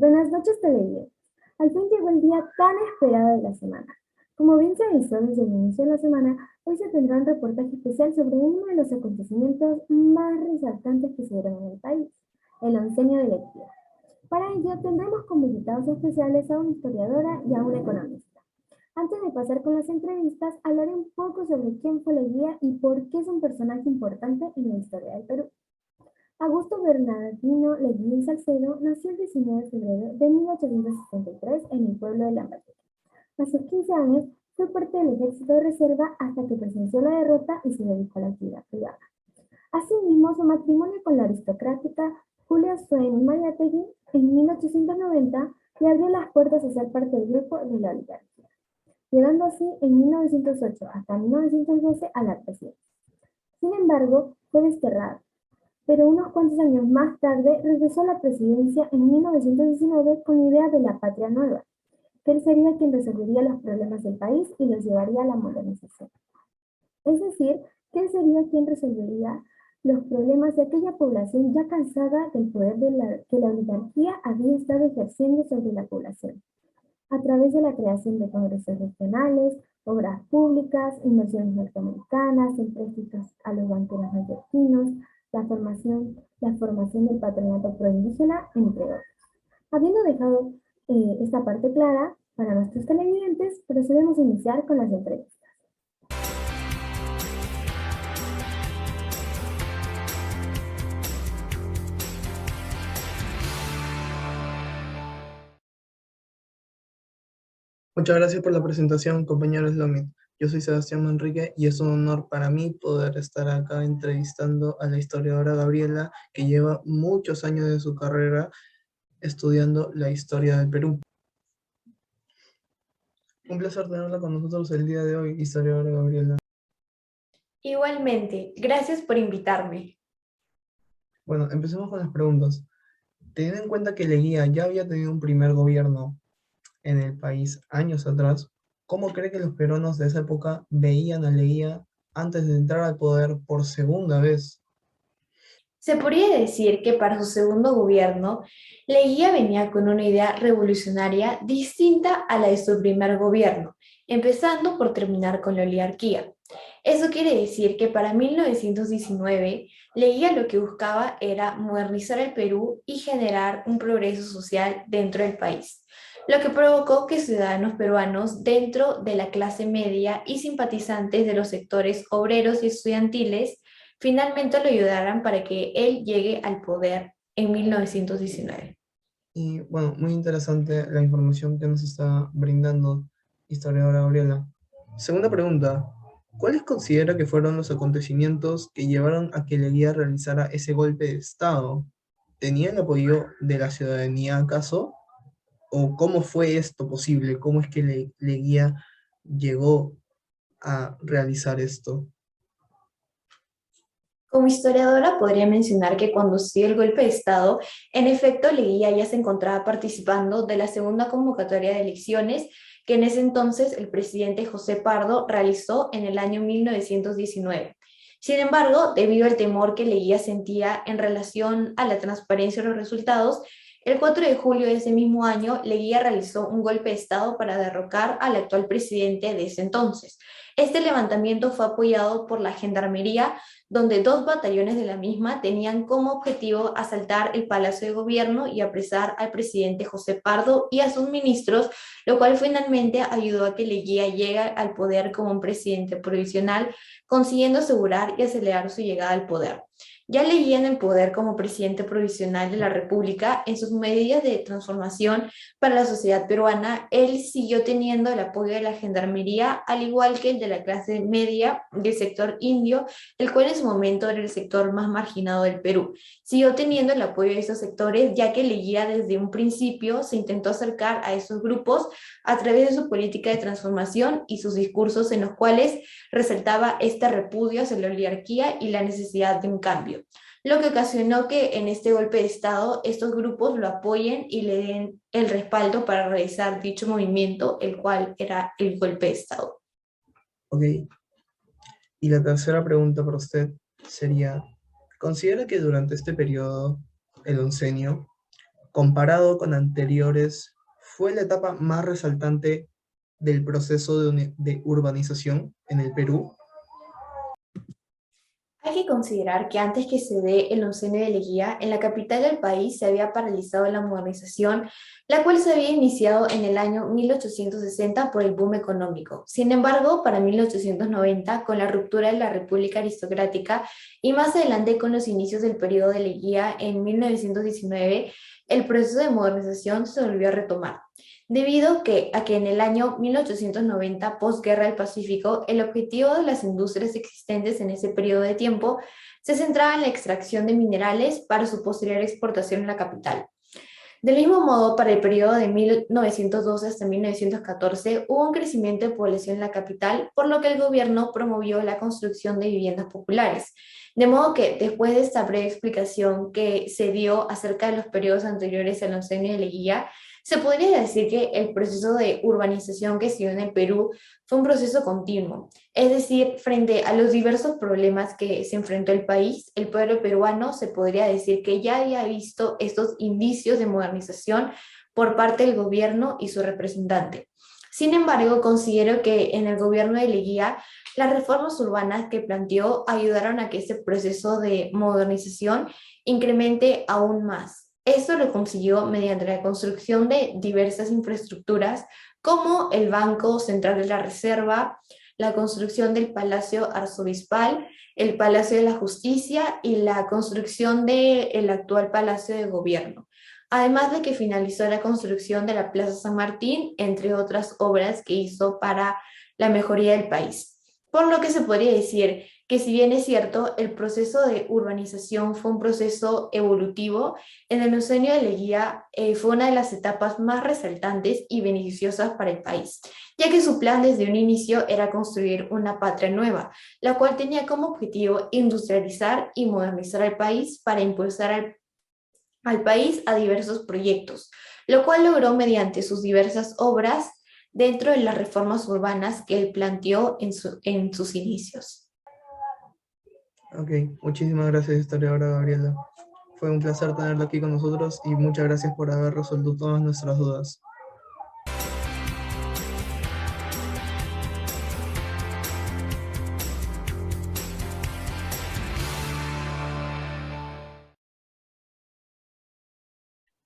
Buenas noches, televidentes. Al fin llegó el día tan esperado de la semana. Como bien se avisó desde el inicio de la semana, hoy se tendrá un reportaje especial sobre uno de los acontecimientos más resaltantes que se dieron en el país, el oncenio de Lechía. Para ello tendremos como invitados especiales a una historiadora y a un economista. Antes de pasar con las entrevistas, hablaré un poco sobre quién fue Leguía y por qué es un personaje importante en la historia del Perú. Augusto Bernardino Leguía y Salcedo nació el 19 de febrero de 1863 en el pueblo de Lambayeque. A sus 15 años fue parte del ejército de reserva hasta que presenció la derrota y se dedicó a la actividad privada. Asimismo, su matrimonio con la aristocrática Julia Swain Mariátegui en 1890 le abrió las puertas a ser parte del grupo de la oligarquía, llegando así en 1908 hasta 1912 a la presidencia. Sin embargo, fue desterrado, pero unos cuantos años más tarde regresó a la presidencia en 1919 con la idea de la patria nueva, que él sería quien resolvería los problemas del país y los llevaría a la modernización. Es decir, que él sería quien resolvería los problemas de aquella población ya cansada del poder que la oligarquía había estado ejerciendo sobre la población, a través de la creación de congresos regionales, obras públicas, inversiones norteamericanas, empréstitos a los banqueros neoyorquinos, la formación del patronato proindígena, entre otros. Habiendo dejado esta parte clara para nuestros televidentes, procedemos a iniciar con las entrevistas. Muchas gracias por la presentación, compañero Slomit. Yo soy Sebastián Manrique y es un honor para mí poder estar acá entrevistando a la historiadora Gabriela, que lleva muchos años de su carrera estudiando la historia del Perú. Un placer tenerla con nosotros el día de hoy, historiadora Gabriela. Igualmente, gracias por invitarme. Bueno, empecemos con las preguntas. Teniendo en cuenta que Leguía ya había tenido un primer gobierno en el país años atrás, ¿cómo cree que los peruanos de esa época veían a Leguía antes de entrar al poder por segunda vez? Se podría decir que para su segundo gobierno, Leguía venía con una idea revolucionaria distinta a la de su primer gobierno, empezando por terminar con la oligarquía. Eso quiere decir que para 1919, Leguía lo que buscaba era modernizar el Perú y generar un progreso social dentro del país, lo que provocó que ciudadanos peruanos dentro de la clase media y simpatizantes de los sectores obreros y estudiantiles finalmente lo ayudaran para que él llegue al poder en 1919. Y bueno, muy interesante la información que nos está brindando historiadora Gabriela. Segunda pregunta, ¿cuáles considera que fueron los acontecimientos que llevaron a que Leguía realizara ese golpe de Estado? ¿Tenía el apoyo de la ciudadanía acaso? ¿O cómo fue esto posible? ¿Cómo es que Leguía llegó a realizar esto? Como historiadora, podría mencionar que cuando se dio el golpe de Estado, en efecto, Leguía ya se encontraba participando de la segunda convocatoria de elecciones que en ese entonces el presidente José Pardo realizó en el año 1919. Sin embargo, debido al temor que Leguía sentía en relación a la transparencia de los resultados, el 4 de julio de ese mismo año, Leguía realizó un golpe de Estado para derrocar al actual presidente de ese entonces. Este levantamiento fue apoyado por la Gendarmería, donde dos batallones de la misma tenían como objetivo asaltar el Palacio de Gobierno y apresar al presidente José Pardo y a sus ministros, lo cual finalmente ayudó a que Leguía llegue al poder como un presidente provisional, consiguiendo asegurar y acelerar su llegada al poder. Ya Leguía en el poder como presidente provisional de la República, en sus medidas de transformación para la sociedad peruana, él siguió teniendo el apoyo de la Gendarmería, al igual que el de la clase media del sector indio, el cual en su momento era el sector más marginado del Perú. Siguió teniendo el apoyo de esos sectores, ya que Leguía desde un principio se intentó acercar a esos grupos a través de su política de transformación y sus discursos en los cuales resaltaba este repudio hacia la oligarquía y la necesidad de un cambio, lo que ocasionó que en este golpe de Estado estos grupos lo apoyen y le den el respaldo para realizar dicho movimiento, el cual era el golpe de Estado. Ok, y la tercera pregunta para usted sería, ¿considera que durante este periodo, el oncenio, comparado con anteriores, fue la etapa más resaltante del proceso de urbanización en el Perú? Hay que considerar que antes que se dé el oncenio de Leguía, en la capital del país se había paralizado la modernización, la cual se había iniciado en el año 1860 por el boom económico. Sin embargo, para 1890, con la ruptura de la República Aristocrática y más adelante con los inicios del periodo de Leguía en 1919, el proceso de modernización se volvió a retomar. Debido a que en el año 1890, posguerra del Pacífico, el objetivo de las industrias existentes en ese periodo de tiempo se centraba en la extracción de minerales para su posterior exportación en la capital. Del mismo modo, para el periodo de 1912 hasta 1914 hubo un crecimiento de población en la capital, por lo que el gobierno promovió la construcción de viviendas populares. De modo que, después de esta breve explicación que se dio acerca de los periodos anteriores al oncenio de Leguía, se podría decir que el proceso de urbanización que se dio en el Perú fue un proceso continuo. Es decir, frente a los diversos problemas que se enfrentó el país, el pueblo peruano se podría decir que ya había visto estos indicios de modernización por parte del gobierno y su representante. Sin embargo, considero que en el gobierno de Leguía, las reformas urbanas que planteó ayudaron a que este proceso de modernización incremente aún más. Esto lo consiguió mediante la construcción de diversas infraestructuras como el Banco Central de la Reserva, la construcción del Palacio Arzobispal, el Palacio de la Justicia y la construcción del actual Palacio de Gobierno. Además de que finalizó la construcción de la Plaza San Martín, entre otras obras que hizo para la mejoría del país. Por lo que se podría decir que, si bien es cierto, el proceso de urbanización fue un proceso evolutivo, en el oncenio de Leguía fue una de las etapas más resaltantes y beneficiosas para el país, ya que su plan desde un inicio era construir una patria nueva, la cual tenía como objetivo industrializar y modernizar al país para impulsar al país a diversos proyectos, lo cual logró mediante sus diversas obras dentro de las reformas urbanas que él planteó en sus inicios. Ok, muchísimas gracias, historiadora Gabriela. Fue un placer tenerla aquí con nosotros y muchas gracias por haber resuelto todas nuestras dudas.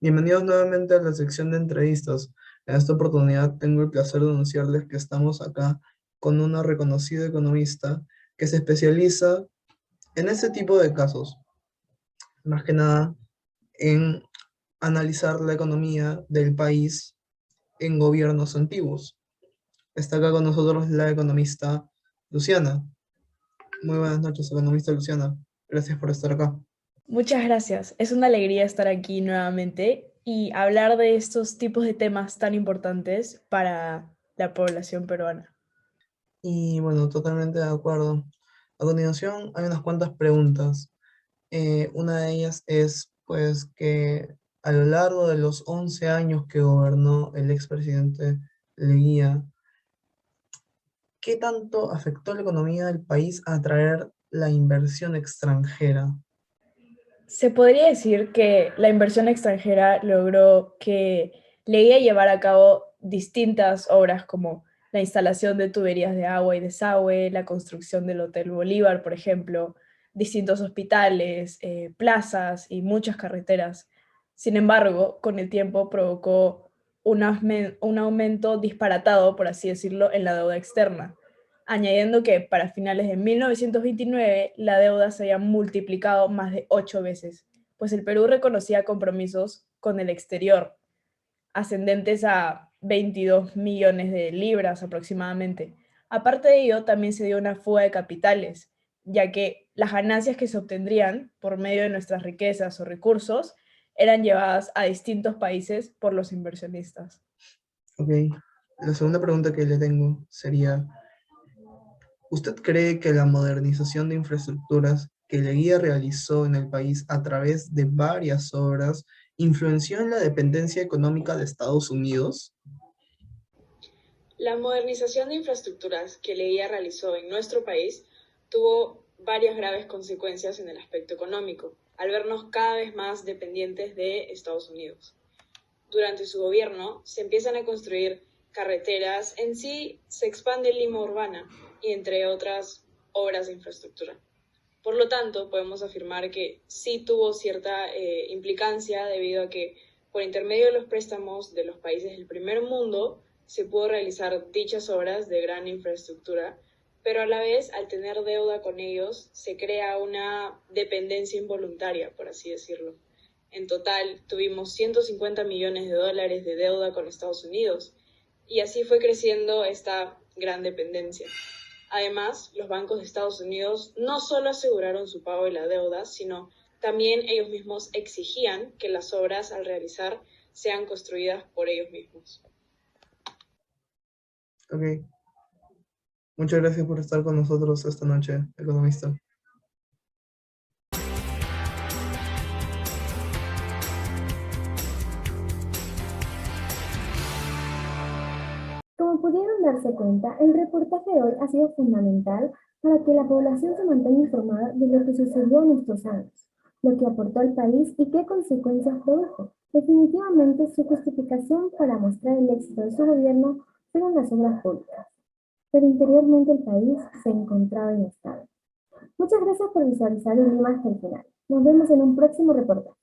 Bienvenidos nuevamente a la sección de entrevistas. En esta oportunidad tengo el placer de anunciarles que estamos acá con una reconocida economista que se especializa en este tipo de casos, más que nada en analizar la economía del país en gobiernos antiguos. Está acá con nosotros la economista Luciana. Muy buenas noches, economista Luciana. Gracias por estar acá. Muchas gracias. Es una alegría estar aquí nuevamente y hablar de estos tipos de temas tan importantes para la población peruana. Y bueno, totalmente de acuerdo. A continuación hay unas cuantas preguntas. Una de ellas es, pues, que a lo largo de los 11 años que gobernó el expresidente Leguía, ¿qué tanto afectó la economía del país a atraer la inversión extranjera? Se podría decir que la inversión extranjera logró que Leguía llevara a cabo distintas obras como la instalación de tuberías de agua y desagüe, la construcción del Hotel Bolívar, por ejemplo, distintos hospitales, plazas y muchas carreteras. Sin embargo, con el tiempo provocó un aumento disparatado, por así decirlo, en la deuda externa, añadiendo que para finales de 1929 la deuda se había multiplicado más de 8 veces, pues el Perú reconocía compromisos con el exterior, ascendentes a 22 millones de libras aproximadamente. Aparte de ello, también se dio una fuga de capitales, ya que las ganancias que se obtendrían por medio de nuestras riquezas o recursos eran llevadas a distintos países por los inversionistas. Ok, la segunda pregunta que le tengo sería, ¿usted cree que la modernización de infraestructuras que Leguía realizó en el país a través de varias obras influenció en la dependencia económica de Estados Unidos? La modernización de infraestructuras que Leguía realizó en nuestro país tuvo varias graves consecuencias en el aspecto económico, al vernos cada vez más dependientes de Estados Unidos. Durante su gobierno se empiezan a construir carreteras, en sí se expande Lima urbana y entre otras obras de infraestructura. Por lo tanto, podemos afirmar que sí tuvo cierta implicancia debido a que por intermedio de los préstamos de los países del primer mundo se pudo realizar dichas obras de gran infraestructura, pero a la vez, al tener deuda con ellos, se crea una dependencia involuntaria, por así decirlo. En total, tuvimos 150 millones de dólares de deuda con Estados Unidos, y así fue creciendo esta gran dependencia. Además, los bancos de Estados Unidos no solo aseguraron su pago de la deuda, sino también ellos mismos exigían que las obras al realizar sean construidas por ellos mismos. Ok. Muchas gracias por estar con nosotros esta noche, economista. Como pudieron darse cuenta, el reportaje de hoy ha sido fundamental para que la población se mantenga informada de lo que sucedió en estos años, lo que aportó al país y qué consecuencias produjo. Definitivamente, su justificación para mostrar el éxito de su gobierno fueron las obras públicas, pero interiormente el país se encontraba inestable. Muchas gracias por visualizar el Lima hasta el final. Nos vemos en un próximo reportaje.